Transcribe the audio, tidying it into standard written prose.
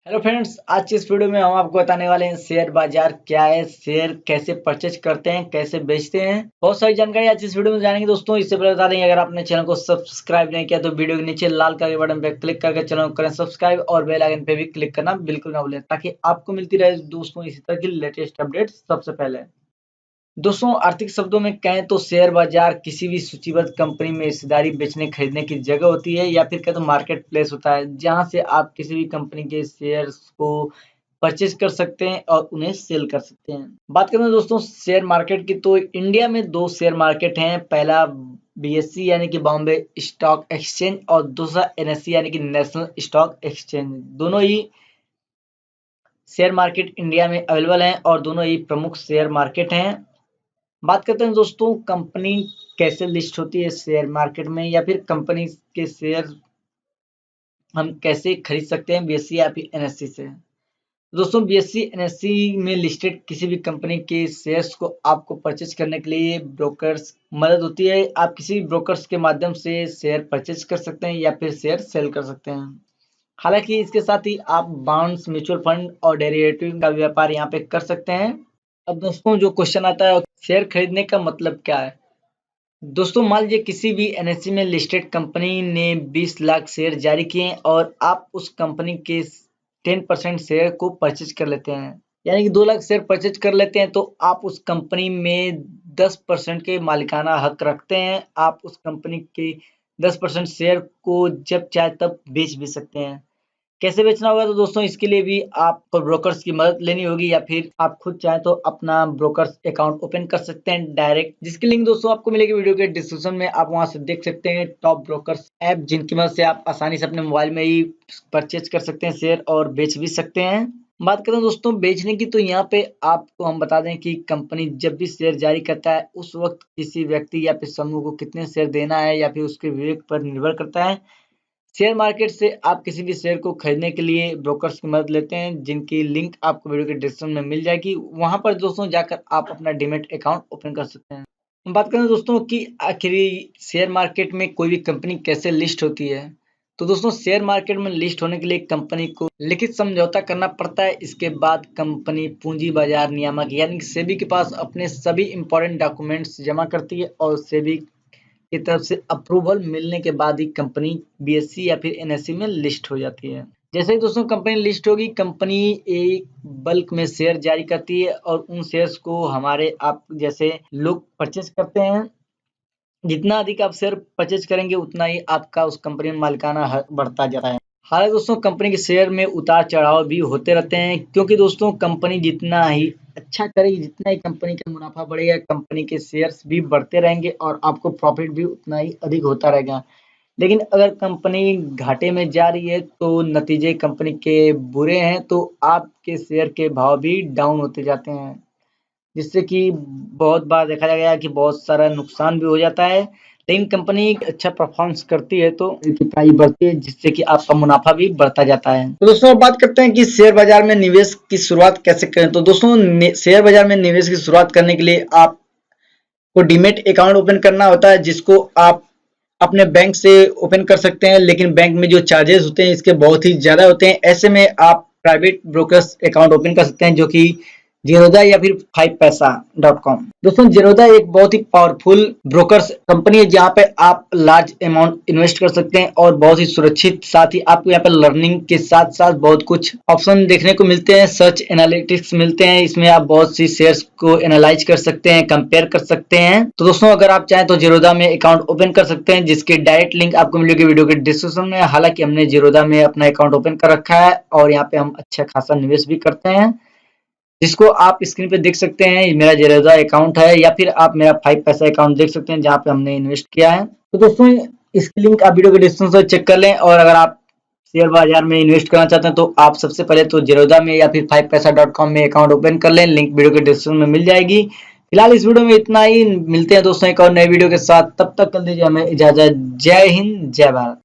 Hello friends, आज की इस वीडियो में हम आपको बताने वाले हैं शेयर बाजार क्या है, शेयर कैसे परचेज करते हैं, कैसे बेचते हैं। बहुत सारी जानकारी आज इस वीडियो में जानेंगे दोस्तों। इससे पहले बता देंगे, अगर आपने चैनल को सब्सक्राइब नहीं किया तो वीडियो के नीचे लाल कलर के बटन पर क्लिक करके चैनल को करें सब्सक्राइब और बेल आइकन पे भी क्लिक करना बिल्कुल ना भूलें, ताकि आपको मिलती रहे दोस्तों इसी तरह की लेटेस्ट अपडेट सबसे पहले। दोस्तों, आर्थिक शब्दों में कहें तो शेयर बाजार किसी भी सूचीबद्ध कंपनी में हिस्सेदारी बेचने खरीदने की जगह होती है, या फिर कहें तो मार्केट प्लेस होता है, जहां से आप किसी भी कंपनी के शेयर्स को परचेज कर सकते हैं और उन्हें सेल कर सकते हैं। बात करें दोस्तों शेयर मार्केट की, तो इंडिया में दो शेयर मार्केट हैं। पहला बीएससी यानी कि बॉम्बे स्टॉक एक्सचेंज और दूसरा एनएससी यानी कि नेशनल स्टॉक एक्सचेंज। दोनों ही शेयर मार्केट इंडिया में अवेलेबल हैं और दोनों ही प्रमुख शेयर मार्केट हैं। बात करते हैं दोस्तों, कंपनी कैसे लिस्ट होती है शेयर मार्केट में, या फिर कंपनी के शेयर हम कैसे खरीद सकते हैं बीएससी या फिर एनएससी से। दोस्तों, बीएससी एनएससी में लिस्टेड किसी भी कंपनी के शेयर्स को आपको परचेज करने के लिए ब्रोकर्स मदद होती है। आप किसी भी ब्रोकर्स के माध्यम से शेयर परचेज कर सकते हैं या फिर शेयर सेल कर सकते हैं। हालांकि इसके साथ ही आप बॉन्ड्स, म्यूचुअल फंड और डेरिवेटिव का व्यापार यहाँ पे कर सकते हैं। अब दोस्तों, जो क्वेश्चन आता है शेयर खरीदने का मतलब क्या है। दोस्तों, मान लीजिए किसी भी एनएससी में लिस्टेड कंपनी ने 20 लाख शेयर जारी किए और आप उस कंपनी के 10% शेयर को परचेज कर लेते हैं, यानी कि 2 लाख शेयर परचेज कर लेते हैं, तो आप उस कंपनी में 10% के मालिकाना हक रखते हैं। आप उस कंपनी के 10% शेयर को जब चाहे तब बेच भी सकते हैं। कैसे बेचना होगा, तो दोस्तों इसके लिए भी आपको ब्रोकर्स की मदद लेनी होगी, या फिर आप खुद चाहें तो अपना ब्रोकर्स अकाउंट ओपन कर सकते हैं डायरेक्ट, जिसकी लिंक दोस्तों आपको मिलेगी वीडियो के डिस्क्रिप्शन में। आप वहां से देख सकते हैं टॉप ब्रोकर्स ऐप, जिनकी मदद से आप आसानी से अपने मोबाइल में ही परचेज कर सकते हैं शेयर और बेच भी सकते हैं। बात करें दोस्तों बेचने की, तो यहाँ पे आपको हम बता दें कि कंपनी जब भी शेयर जारी करता है, उस वक्त किसी व्यक्ति या फिर समूह को कितने शेयर देना है या फिर उसके विवेक पर निर्भर करता है। शेयर मार्केट से आप किसी भी शेयर को खरीदने के लिए ब्रोकर्स की मदद लेते हैं, जिनकी लिंक आपको वीडियो के डिस्क्रिप्शन में मिल जाएगी। वहां पर दोस्तों जाकर आप अपना डीमैट अकाउंट ओपन कर सकते हैं। हम बात करें दोस्तों कि आखिर शेयर मार्केट में कोई भी कंपनी कैसे लिस्ट होती है, तो दोस्तों शेयर मार्केट में लिस्ट होने के लिए कंपनी को लिखित समझौता करना पड़ता है। इसके बाद कंपनी पूंजी बाजार नियामक यानी कि सेबी के पास अपने सभी इंपॉर्टेंट डॉक्यूमेंट्स जमा करती है, और सेबी की तरफ से अप्रूवल मिलने के बाद ही कंपनी बीएससी या फिर एनएससी में लिस्ट हो जाती है। जैसे ही दोस्तों कंपनी लिस्ट होगी, कंपनी एक बल्क में शेयर जारी करती है और उन शेयर्स को हमारे आप जैसे लोग परचेज करते हैं। जितना अधिक आप शेयर परचेज करेंगे, उतना ही आपका उस कंपनी में मालिकाना हक बढ़ता जाता है। हालांकि दोस्तों कंपनी के शेयर में उतार चढ़ाव भी होते रहते हैं, क्योंकि दोस्तों कंपनी जितना ही अच्छा करेगी, जितना ही कंपनी का मुनाफा बढ़ेगा, कंपनी के शेयर्स भी बढ़ते रहेंगे और आपको प्रॉफिट भी उतना ही अधिक होता रहेगा। लेकिन अगर कंपनी घाटे में जा रही है, तो नतीजे कंपनी के बुरे हैं, तो आपके शेयर के भाव भी डाउन होते जाते हैं, जिससे कि बहुत बार देखा गया कि बहुत सारा नुकसान भी हो जाता है। लेकिन कंपनी अच्छा परफॉर्मेंस करती है तो इनकी प्राइस बढ़ती है, जिससे कि आपका मुनाफा भी बढ़ता जाता है। तो दोस्तों अब बात करते हैं कि शेयर बाजार में निवेश की शुरुआत कैसे करें। तो दोस्तों शेयर बाजार में निवेश की शुरुआत करने के लिए आपको डीमैट अकाउंट ओपन करना होता है, जिसको आप अपने बैंक से ओपन कर सकते हैं। लेकिन बैंक में जो चार्जेस होते हैं इसके बहुत ही ज्यादा होते हैं। ऐसे में आप प्राइवेट ब्रोकर्स अकाउंट ओपन कर सकते हैं, जो कि जेरोधा या फिर paise.com। दोस्तों जेरोधा एक बहुत ही पावरफुल ब्रोकर्स कंपनी है, जहां पे आप लार्ज अमाउंट इन्वेस्ट कर सकते हैं और बहुत ही सुरक्षित, साथ ही आपको यहाँ पे लर्निंग के साथ साथ बहुत कुछ ऑप्शन देखने को मिलते हैं, सर्च एनालिटिक्स मिलते हैं। इसमें आप बहुत सी शेयर्स को एनालाइज कर सकते हैं, कंपेयर कर सकते हैं। तो दोस्तों अगर आप चाहें तो जेरोधा में अकाउंट ओपन कर सकते हैं, जिसके डायरेक्ट लिंक आपको मिलेगी वीडियो के डिस्क्रिप्शन में। हालांकि हमने जेरोधा में अपना अकाउंट ओपन कर रखा है और यहाँ पे हम अच्छा खासा निवेश भी करते हैं, जिसको आप स्क्रीन पे देख सकते हैं। मेरा जेरोधा अकाउंट है, या फिर आप मेरा 5 पैसा अकाउंट देख सकते हैं, जहाँ पे हमने इन्वेस्ट किया है। तो दोस्तों इसकी लिंक आप वीडियो के डिस्क्रिप्शन से चेक कर लें। और अगर आप शेयर बाजार में इन्वेस्ट करना चाहते हैं, तो आप सबसे पहले तो जेरोधा में या फिर 5paisa.com में अकाउंट ओपन कर लें। लिंक वीडियो के डिस्क्रिप्शन में मिल जाएगी। फिलहाल इस वीडियो में इतना ही। मिलते हैं दोस्तों एक और नए वीडियो के साथ, तब तक कर दीजिए हमें इजाजत। जय हिंद, जय भारत।